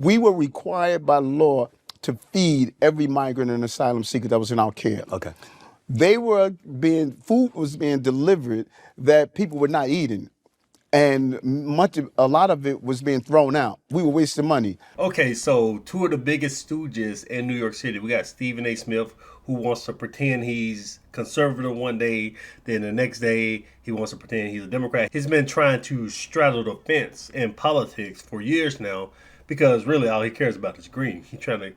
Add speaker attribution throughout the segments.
Speaker 1: We were required by law to feed every migrant and asylum seeker that was in our care.
Speaker 2: Okay.
Speaker 1: Food was being delivered that people were not eating. And a lot of it was being thrown out. We were wasting money.
Speaker 3: Okay, so two of the biggest stooges in New York City. We got Stephen A. Smith, who wants to pretend he's conservative one day, then the next day he wants to pretend he's a Democrat. He's been trying to straddle the fence in politics for years now because really all he cares about is green. He's trying to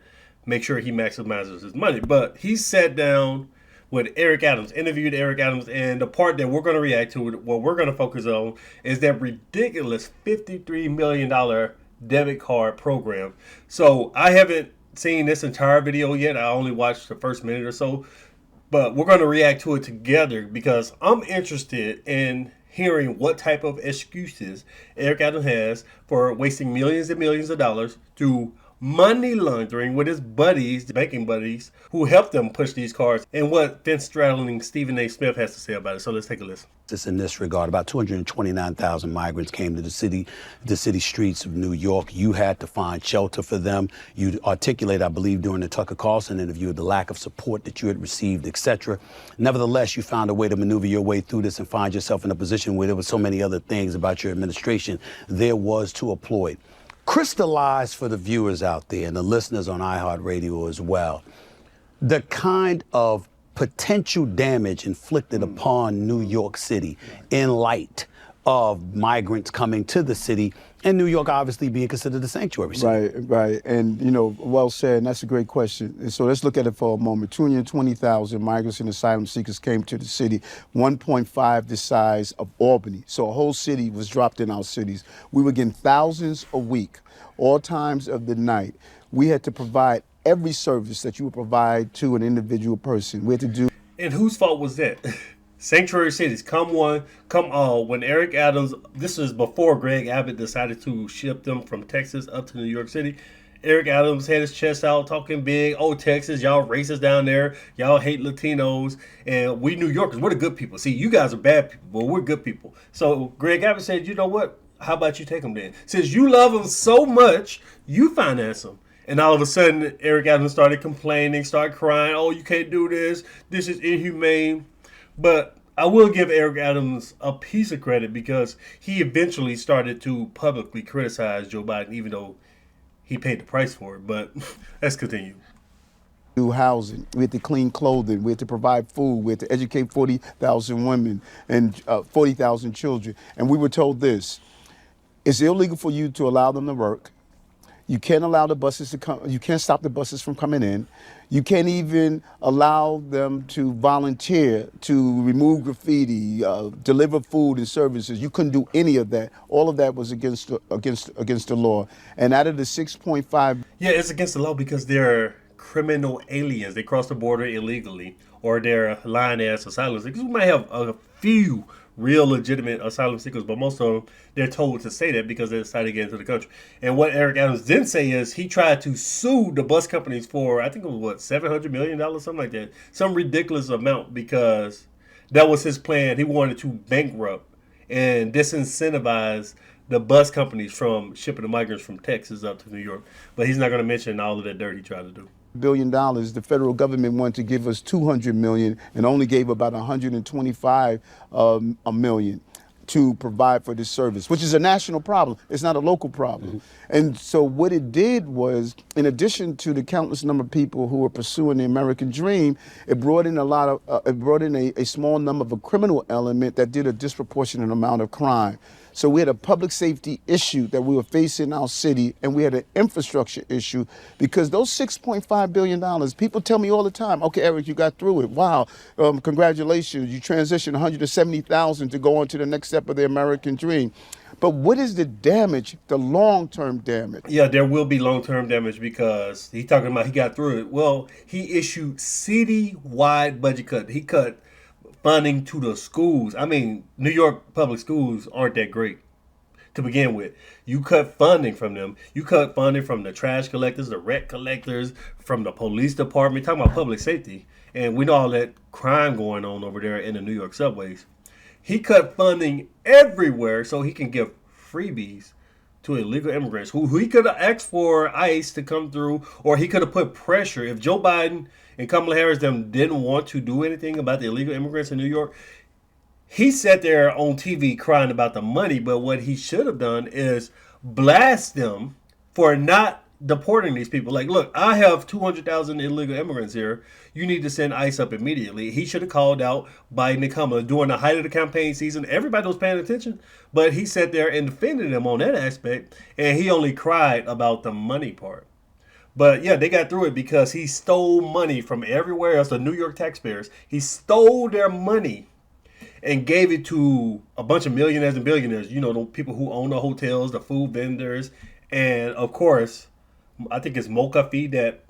Speaker 3: make sure he maximizes his money. But he sat down with Eric Adams, interviewed Eric Adams, and the part that we're going to react to, what we're going to focus on, is that ridiculous $53 million debit card program. So I haven't seen this entire video yet. I only watched the first minute or so, but we're going to react to it together because I'm interested in hearing what type of excuses Eric Adams has for wasting millions and millions of dollars through money laundering with his buddies, banking buddies, who helped them push these cards, and what fence straddling Stephen A. Smith has to say about it. So let's take a listen.
Speaker 2: Just in this regard, about 229,000 migrants came to the city streets of New York. You had to find shelter for them. You articulated, I believe, during the Tucker Carlson interview, the lack of support that you had received, etc. Nevertheless, you found a way to maneuver your way through this and find yourself in a position where there were so many other things about your administration there was to applaud. Crystallize for the viewers out there and the listeners on iHeartRadio as well, the kind of potential damage inflicted upon New York City in light of migrants coming to the city and New York obviously being considered a sanctuary city.
Speaker 1: Right. And, well said, and that's a great question. And so let's look at it for a moment. 220,000 migrants and asylum seekers came to the city, 1.5 the size of Albany. So a whole city was dropped in our cities. We were getting thousands a week, all times of the night. We had to provide every service that you would provide to an individual person. We had to do.
Speaker 3: And whose fault was that? Sanctuary cities, come one, come all. When Eric Adams, this is before Greg Abbott decided to ship them from Texas up to New York City. Eric Adams had his chest out talking big. Oh, Texas, y'all racist down there. Y'all hate Latinos. And we New Yorkers, we're the good people. See, you guys are bad people, but we're good people. So Greg Abbott said, you know what? How about you take them then? Since you love them so much, you finance them. And all of a sudden, Eric Adams started complaining, started crying. Oh, you can't do this. This is inhumane. But I will give Eric Adams a piece of credit because he eventually started to publicly criticize Joe Biden, even though he paid the price for it. But let's continue.
Speaker 1: Do housing, we had to clean clothing, we had to provide food, we had to educate 40,000 women and 40,000 children. And we were told this: it's illegal for you to allow them to work. You can't allow the buses to come. You can't stop the buses from coming in. You can't even allow them to volunteer to remove graffiti, deliver food and services. You couldn't do any of that. All of that was against the law. And out of the 6.5.
Speaker 3: Yeah, it's against the law because they're criminal aliens. They cross the border illegally, or they're lying ass asylum seekers. We might have a few real legitimate asylum seekers, but most of them, they're told to say that because they decided to get into the country. And what Eric Adams didn't say is he tried to sue the bus companies for, I think it was $700 million, something like that. Some ridiculous amount, because that was his plan. He wanted to bankrupt and disincentivize the bus companies from shipping the migrants from Texas up to New York. But he's not going to mention all of that dirt he tried to do.
Speaker 1: $1 billion. The federal government wanted to give us $200 million and only gave about $125 million to provide for this service, which is a national problem. It's not a local problem. And so what it did was, in addition to the countless number of people who were pursuing the American dream, it brought in a small number of a criminal element that did a disproportionate amount of crime. So we had a public safety issue that we were facing in our city, and we had an infrastructure issue because those $6.5 billion, people tell me all the time, okay, Eric, you got through it. Wow, congratulations. You transitioned 170,000 to go on to the next step of the American dream. But what is the damage, the long-term damage?
Speaker 3: Yeah, there will be long-term damage because he's talking about he got through it. Well, he issued city-wide budget cut. He cut funding to the schools. I mean, New York public schools aren't that great to begin with. You cut funding from them. You cut funding from the trash collectors, the rent collectors, from the police department. Talking about public safety. And we know all that crime going on over there in the New York subways. He cut funding everywhere so he can give freebies to illegal immigrants who he could have asked for ICE to come through, or he could have put pressure. If Joe Biden and Kamala Harris them didn't want to do anything about the illegal immigrants in New York, he sat there on TV crying about the money. But what he should have done is blast them for not deporting these people. Like, look, I have 200,000 illegal immigrants here. You need to send ICE up immediately. He should have called out Biden and Kamala during the height of the campaign season. Everybody was paying attention, but he sat there and defended them on that aspect, and he only cried about the money part. But yeah, they got through it because he stole money from everywhere else, the New York taxpayers. He stole their money and gave it to a bunch of millionaires and billionaires. You know, the people who own the hotels, the food vendors, and of course, I think it's mockery, that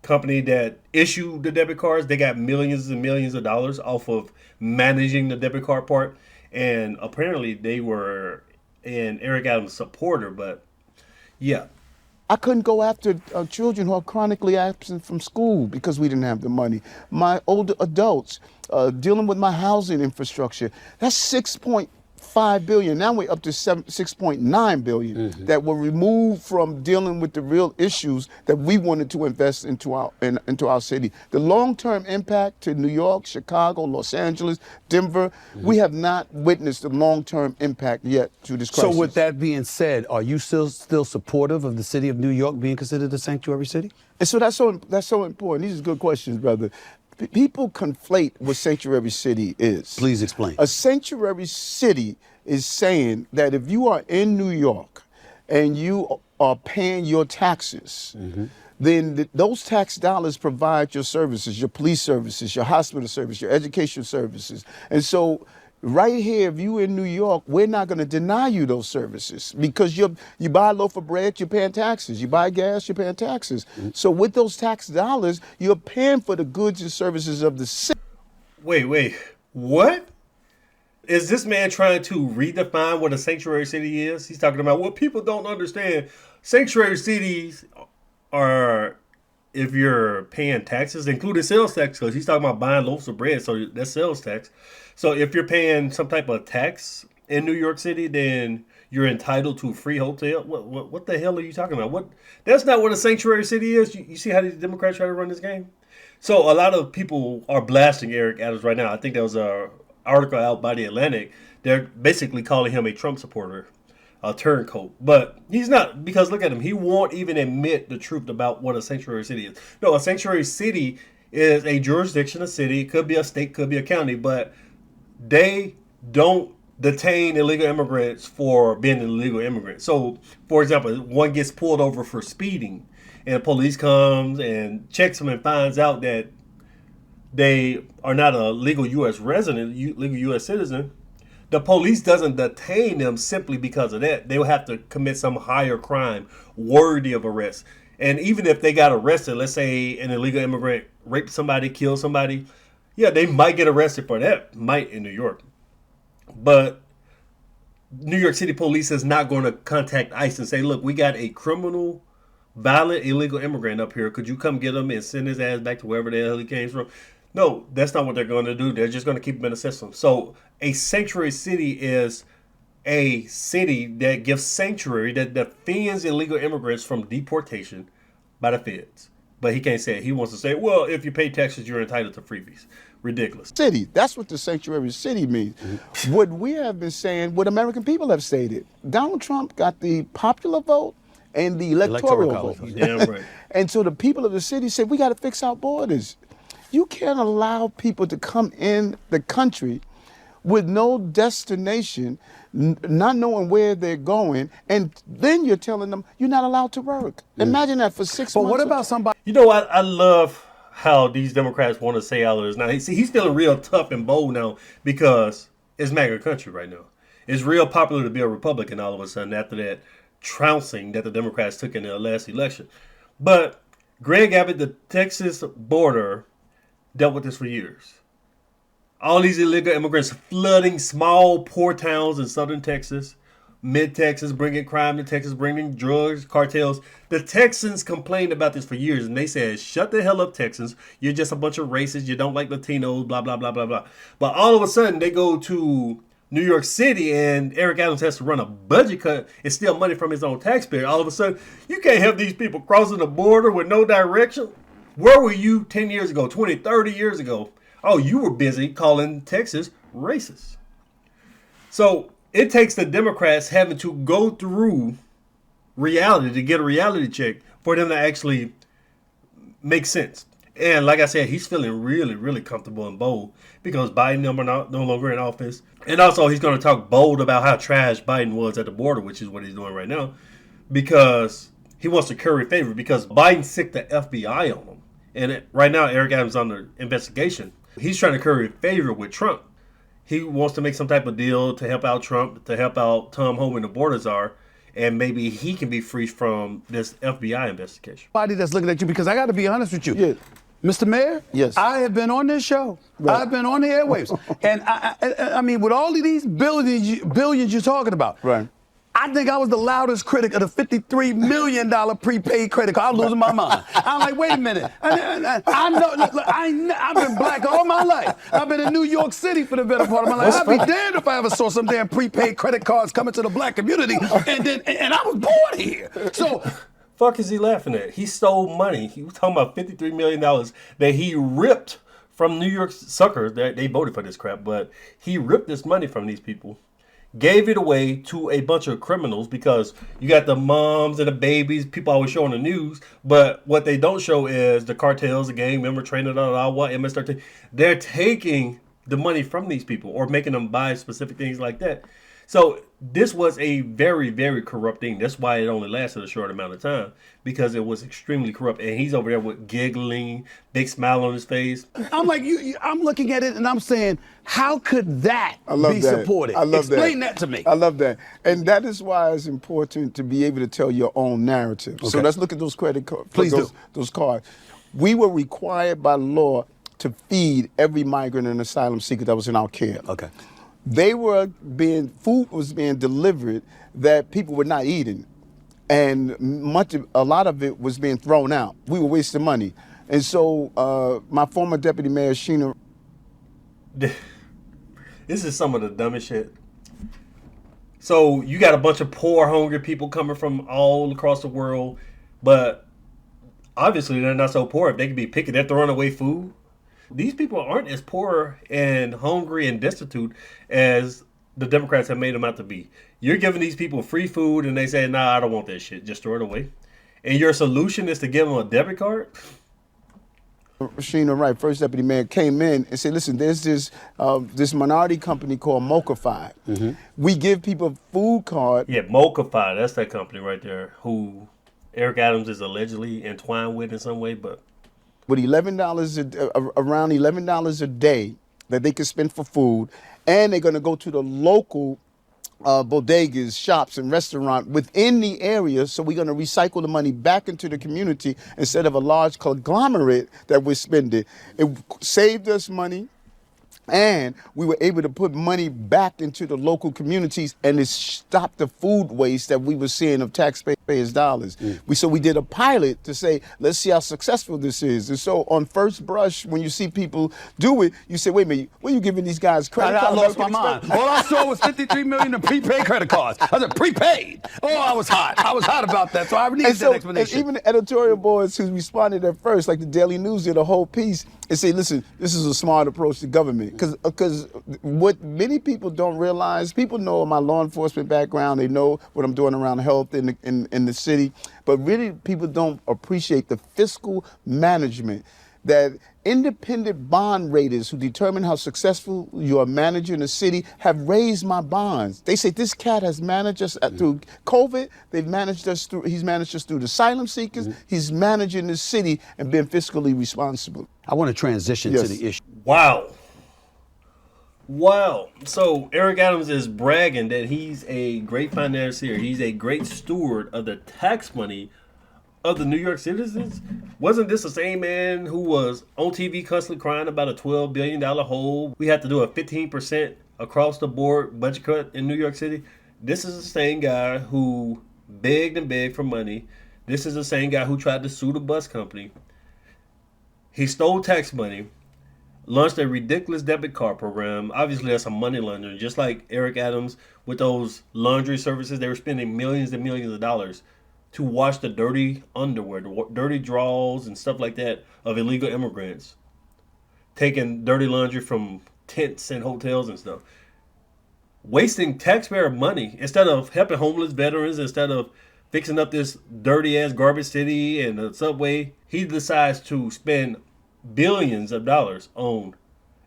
Speaker 3: company that issued the debit cards. They got millions and millions of dollars off of managing the debit card part. And apparently they were an Eric Adams supporter. But yeah.
Speaker 1: I couldn't go after children who are chronically absent from school because we didn't have the money. My older adults dealing with my housing infrastructure. That's 6.5 billion. Now we're up to 6.9 billion that were removed from dealing with the real issues that we wanted to invest into our city. The long-term impact to New York, Chicago, Los Angeles, Denver, we have not witnessed the long-term impact yet to this crisis.
Speaker 2: So with that being said, are you still supportive of the city of New York being considered a sanctuary city?
Speaker 1: And so that's so important. These are good questions, brother. People conflate what sanctuary city is.
Speaker 2: Please explain.
Speaker 1: A sanctuary city is saying that if you are in New York and you are paying your taxes, then those tax dollars provide your services, your police services, your hospital service, your education services. And so right here, if you're in New York, we're not going to deny you those services because you buy a loaf of bread, you're paying taxes. You buy gas, you're paying taxes. So with those tax dollars, you're paying for the goods and services of the city.
Speaker 3: Wait, what? Is this man trying to redefine what a sanctuary city is? He's talking about what people don't understand. Sanctuary cities are if you're paying taxes, including sales tax, because he's talking about buying loaves of bread, so that's sales tax. So if you're paying some type of tax in New York City, then you're entitled to a free hotel. What the hell are you talking about? That's not what a sanctuary city is. You see how these Democrats try to run this game? So a lot of people are blasting Eric Adams right now. I think there was a article out by The Atlantic. They're basically calling him a Trump supporter, a turncoat. But he's not, because look at him. He won't even admit the truth about what a sanctuary city is. No, a sanctuary city is a jurisdiction, a city. It could be a state, could be a county, but they don't detain illegal immigrants for being an illegal immigrant. So, for example, one gets pulled over for speeding, and police comes and checks them and finds out that they are not a legal U.S. resident, legal U.S. citizen. The police doesn't detain them simply because of that. They will have to commit some higher crime worthy of arrest. And even if they got arrested, let's say an illegal immigrant raped somebody, killed somebody, yeah, they might get arrested for that, might in New York. But New York City police is not going to contact ICE and say, look, we got a criminal, violent, illegal immigrant up here. Could you come get him and send his ass back to wherever the hell he came from? No, that's not what they're going to do. They're just going to keep him in the system. So a sanctuary city is a city that gives sanctuary, that defends illegal immigrants from deportation by the feds. But he can't say it. He wants to say, well, if you pay taxes, you're entitled to freebies. Ridiculous.
Speaker 1: City. That's what the sanctuary city means. What we have been saying, what American people have stated, Donald Trump got the popular vote and the electoral vote.
Speaker 3: Damn right.
Speaker 1: And so the people of the city said, we got to fix our borders. You can't allow people to come in the country with no destination, not knowing where they're going, and then you're telling them you're not allowed to work. Imagine that for 6 months.
Speaker 2: But what about somebody?
Speaker 3: You know what? I love how these Democrats want to say all of this. Now, he's feeling real tough and bold now because it's MAGA country right now. It's real popular to be a Republican all of a sudden after that trouncing that the Democrats took in the last election. But Greg Abbott, the Texas border, dealt with this for years. All these illegal immigrants flooding small, poor towns in southern Texas, mid-Texas, bringing crime to Texas, bringing drugs, cartels. The Texans complained about this for years, and they said, shut the hell up, Texans. You're just a bunch of racists. You don't like Latinos, blah, blah, blah, blah, blah. But all of a sudden, they go to New York City and Eric Adams has to run a budget cut and steal money from his own taxpayer, all of a sudden, you can't have these people crossing the border with no direction. Where were you 10 years ago, 20, 30 years ago? Oh, you were busy calling Texas racist. So it takes the Democrats having to go through reality to get a reality check for them to actually make sense. And like I said, he's feeling really, really comfortable and bold because Biden no longer in office. And also he's going to talk bold about how trash Biden was at the border, which is what he's doing right now, because he wants to curry favor because Biden sicked the FBI on him. And right now, Eric Adams is under investigation. He's trying to curry favor with Trump. He wants to make some type of deal to help out Trump, to help out Tom Homan, the border czar, and maybe he can be free from this FBI investigation.
Speaker 2: Everybody that's looking at you, because I got to be honest with you.
Speaker 1: Yeah.
Speaker 2: Mr. Mayor,
Speaker 1: yes,
Speaker 2: I have been on this show.
Speaker 1: Right.
Speaker 2: I've been on the airwaves. And I mean, with all of these billions you're talking about,
Speaker 1: right.
Speaker 2: I think I was the loudest critic of the $53 million prepaid credit card. I was losing my mind. I'm like, wait a minute. I know, I've been black all my life. I've been in New York City for the better part of my life. I'd be damned if I ever saw some damn prepaid credit cards coming to the black community. And I was born here. So.
Speaker 3: Fuck is he laughing at? He stole money. He was talking about $53 million that he ripped from New York suckers. They voted for this crap, but he ripped this money from these people, gave it away to a bunch of criminals because you got the moms and the babies, people always show on the news, but what they don't show is the cartels, the gang member, trainer, what MS-13. They're taking the money from these people or making them buy specific things like that. So this was a very, very corrupt thing. That's why it only lasted a short amount of time, because it was extremely corrupt. And he's over there with giggling, big smile on his face.
Speaker 2: I'm like, I'm looking at it and I'm saying, how could that be supported?
Speaker 1: I love
Speaker 2: Explain that to me.
Speaker 1: I love that. And that is why it's important to be able to tell your own narrative. Okay. So let's look at those credit cards.
Speaker 2: Please do.
Speaker 1: Those cards. We were required by law to feed every migrant and asylum seeker that was in our care.
Speaker 2: Okay.
Speaker 1: Food was being delivered that people were not eating. And a lot of it was being thrown out. We were wasting money. And so my former deputy mayor, Sheena.
Speaker 3: This is some of the dumbest shit. So you got a bunch of poor, hungry people coming from all across the world, but obviously they're not so poor. If they could be picky, they're throwing away food. These people aren't as poor and hungry and destitute as the Democrats have made them out to be. You're giving these people free food and they say, nah, I don't want that shit. Just throw it away. And your solution is to give them a debit card?
Speaker 1: Sheena Wright, first deputy mayor, came in and said, listen, there's this minority company called Mockery. Mm-hmm. We give people a food card.
Speaker 3: Yeah, Mockery, that's that company right there who Eric Adams is allegedly entwined with in some way, but
Speaker 1: with around $11 a day that they can spend for food, and they're going to go to the local bodegas, shops, and restaurant within the area. So we're going to recycle the money back into the community instead of a large conglomerate that we're spending. It saved us money, and we were able to put money back into the local communities, and it stopped the food waste that we were seeing of taxpayers' dollars. So we did a pilot to say, let's see how successful this is. And so on first brush, when you see people do it, you say, wait a minute, what are you giving these guys credit?
Speaker 2: I lost my mind. All I saw was $53 million in prepaid credit cards. I said, prepaid. Oh, I was hot. I was hot about that. So I needed that explanation.
Speaker 1: And even the editorial boards who responded at first, like the Daily News did a whole piece and say, listen, this is a smart approach to government. Because what many people don't realize, people know my law enforcement background, they know what I'm doing around health in the city, but really people don't appreciate the fiscal management that independent bond raters who determine how successful you are managing a city have raised my bonds. They say this cat has managed us through COVID. He's managed us through the asylum seekers. He's managing the city and been fiscally responsible.
Speaker 2: I want to transition to the issue.
Speaker 3: Wow. So Eric Adams is bragging that he's a great financier. He's a great steward of the tax money of the New York citizens. Wasn't this the same man who was on TV constantly crying about a $12 billion hole? We had to do a 15% across the board budget cut in New York City. This is the same guy who begged and begged for money. This is the same guy who tried to sue the bus company. He stole tax money, launched a ridiculous debit card program. Obviously, that's a money laundering. Just like Eric Adams with those laundry services, they were spending millions and millions of dollars to wash the dirty underwear, the dirty drawers and stuff like that of illegal immigrants, taking dirty laundry from tents and hotels and stuff, wasting taxpayer money instead of helping homeless veterans, instead of fixing up this dirty ass garbage city and the subway. He decides to spend billions of dollars on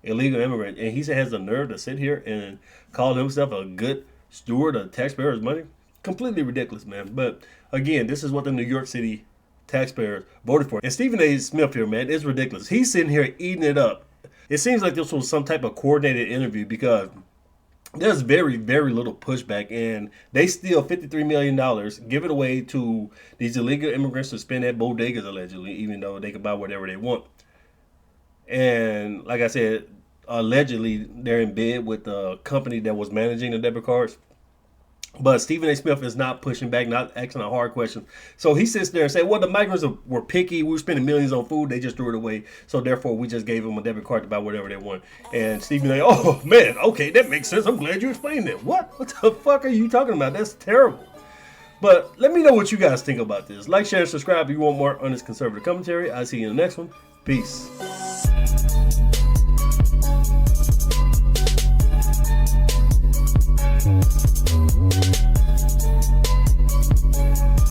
Speaker 3: illegal immigrants, and he has the nerve to sit here and call himself a good steward of taxpayers' money. Completely ridiculous, man. But again, this is what the New York City taxpayers voted for. And Stephen A. Smith here, man, is ridiculous. He's sitting here eating it up. It seems like this was some type of coordinated interview because there's very, very little pushback, and they steal $53 million, give it away to these illegal immigrants to spend at bodegas, allegedly, even though they can buy whatever they want. And like I said, allegedly, they're in bed with the company that was managing the debit cards. But Stephen A. Smith is not pushing back, not asking a hard question. So he sits there and says, well, the migrants were picky. We were spending millions on food. They just threw it away. So therefore, we just gave them a debit card to buy whatever they want. And Stephen A., oh, man, okay, that makes sense. I'm glad you explained that. What the fuck are you talking about? That's terrible. But let me know what you guys think about this. Like, share, and subscribe if you want more honest conservative commentary. I'll see you in the next one. Peace.